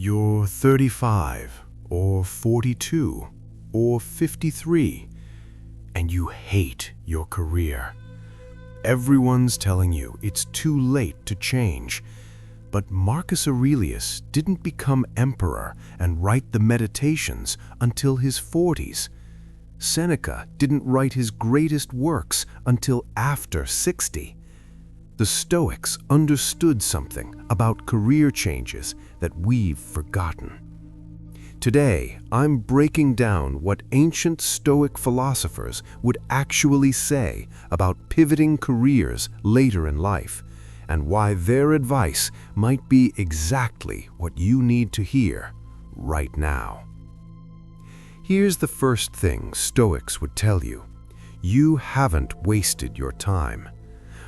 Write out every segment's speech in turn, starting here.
You're 35, or 42, or 53, and you hate your career. Everyone's telling you it's too late to change, but Marcus Aurelius didn't become emperor and write the Meditations until his 40s. Seneca didn't write his greatest works until after 60. The Stoics understood something about career changes that we've forgotten. Today, I'm breaking down what ancient Stoic philosophers would actually say about pivoting careers later in life, and why their advice might be exactly what you need to hear right now. Here's the first thing Stoics would tell you. You haven't wasted your time.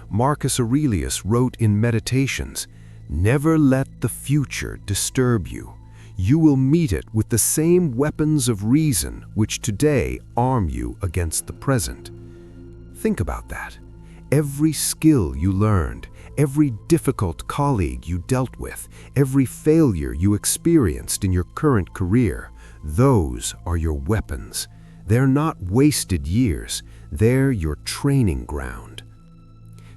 Marcus Aurelius wrote in Meditations, "Never let the future disturb you. You will meet it with the same weapons of reason which today arm you against the present." Think about that. Every skill you learned, every difficult colleague you dealt with, every failure you experienced in your current career, those are your weapons. They're not wasted years, they're your training ground.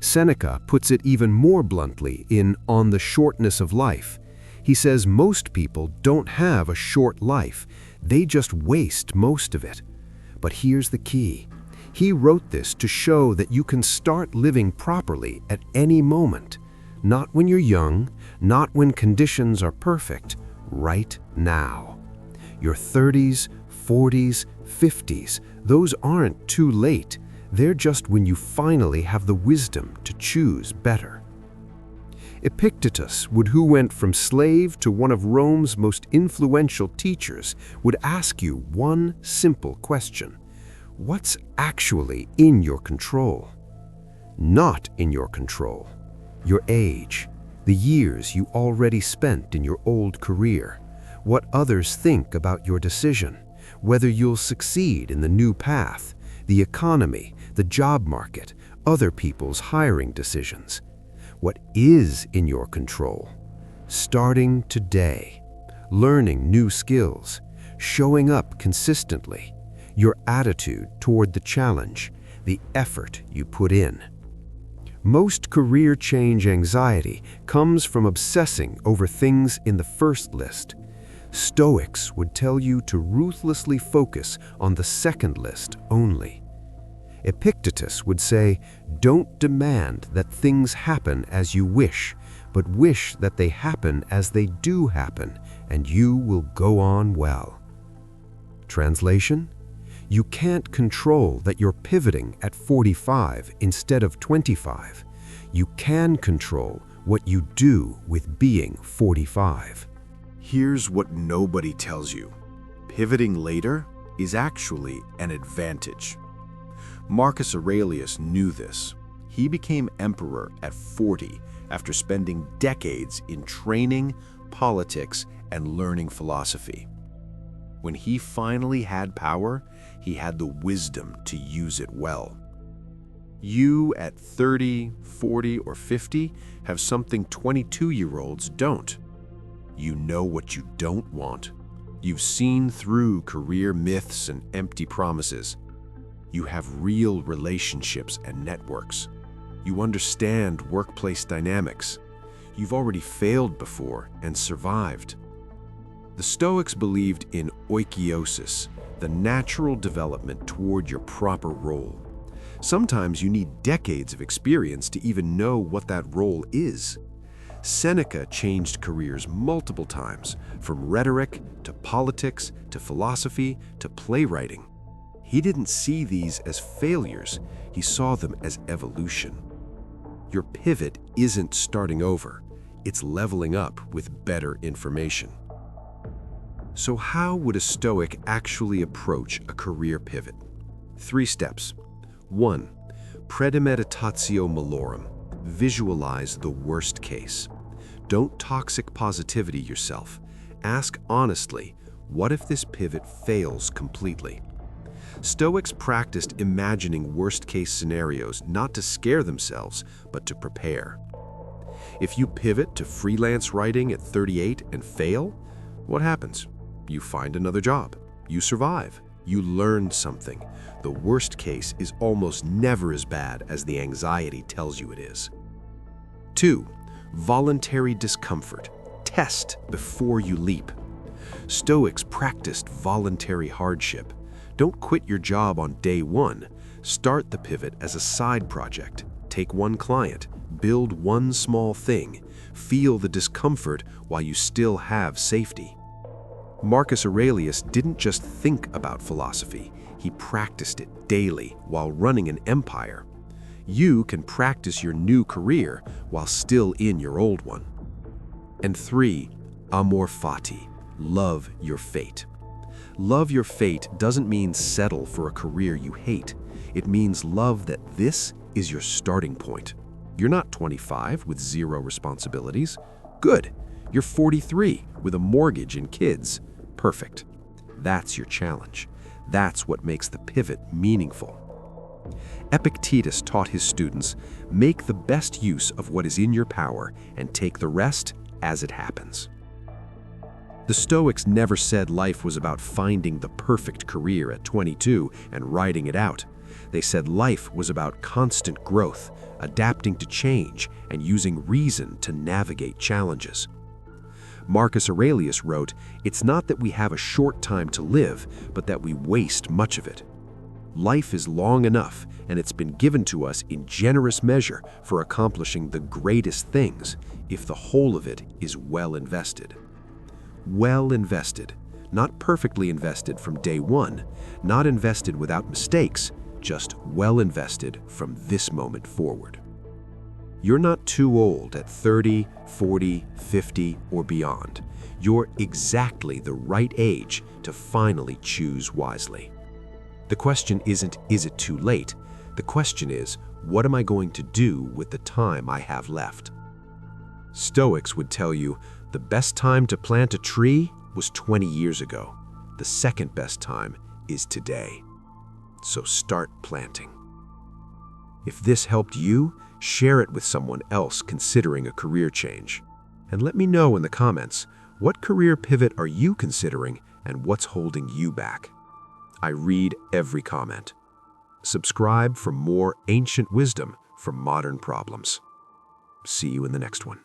Seneca puts it even more bluntly in On the Shortness of Life. He says most people don't have a short life, they just waste most of it. But here's the key. He wrote this to show that you can start living properly at any moment. Not when you're young, not when conditions are perfect, right now. Your 30s, 40s, 50s, those aren't too late. They're just when you finally have the wisdom to choose better. Epictetus, who went from slave to one of Rome's most influential teachers, would ask you one simple question. What's actually in your control? Not in your control. Your age, the years you already spent in your old career, what others think about your decision, whether you'll succeed in the new path, the economy, the job market, other people's hiring decisions. What is in your control? Starting today, learning new skills, showing up consistently, your attitude toward the challenge, the effort you put in. Most career change anxiety comes from obsessing over things in the first list. Stoics would tell you to ruthlessly focus on the second list only. Epictetus would say, don't demand that things happen as you wish, but wish that they happen as they do happen, and you will go on well. Translation? You can't control that you're pivoting at 45 instead of 25. You can control what you do with being 45. Here's what nobody tells you. Pivoting later is actually an advantage. Marcus Aurelius knew this. He became emperor at 40 after spending decades in training, politics, and learning philosophy. When he finally had power, he had the wisdom to use it well. You at 30, 40, or 50 have something 22-year-olds don't. You know what you don't want. You've seen through career myths and empty promises. You have real relationships and networks. You understand workplace dynamics. You've already failed before and survived. The Stoics believed in oikeiosis, the natural development toward your proper role. Sometimes you need decades of experience to even know what that role is. Seneca changed careers multiple times, from rhetoric to politics to philosophy to playwriting. He didn't see these as failures, he saw them as evolution. Your pivot isn't starting over, it's leveling up with better information. So how would a Stoic actually approach a career pivot? 3 steps. 1. Premeditatio malorum. Visualize the worst case. Don't toxic positivity yourself. Ask honestly, what if this pivot fails completely? Stoics practiced imagining worst-case scenarios not to scare themselves, but to prepare. If you pivot to freelance writing at 38 and fail, What happens? You find another job. You survive. You learn something. The worst case is almost never as bad as the anxiety tells you it is. 2. Voluntary discomfort. Test before you leap. Stoics practiced voluntary hardship. Don't quit your job on day one. Start the pivot as a side project. Take one client. Build one small thing. Feel the discomfort while you still have safety. Marcus Aurelius didn't just think about philosophy. He practiced it daily while running an empire. You can practice your new career while still in your old one. And 3. Amor fati. Love your fate. Love your fate doesn't mean settle for a career you hate. It means love that this is your starting point. You're not 25 with 0 responsibilities. Good. You're 43 with a mortgage and kids. Perfect. That's your challenge. That's what makes the pivot meaningful. Epictetus taught his students, make the best use of what is in your power and take the rest as it happens. The Stoics never said life was about finding the perfect career at 22 and riding it out. They said life was about constant growth, adapting to change, and using reason to navigate challenges. Marcus Aurelius wrote, "It's not that we have a short time to live, but that we waste much of it." Life is long enough, and it's been given to us in generous measure for accomplishing the greatest things, if the whole of it is well invested. Well invested, not perfectly invested from day one, not invested without mistakes, just well invested from this moment forward. You're not too old at 30, 40, 50, or beyond. You're exactly the right age to finally choose wisely. The question isn't, is it too late? The question is, what am I going to do with the time I have left? Stoics would tell you, the best time to plant a tree was 20 years ago. The second best time is today. So start planting. If this helped you, share it with someone else considering a career change. And let me know in the comments, what career pivot are you considering and what's holding you back? I read every comment. Subscribe for more ancient wisdom from modern problems. See you in the next one.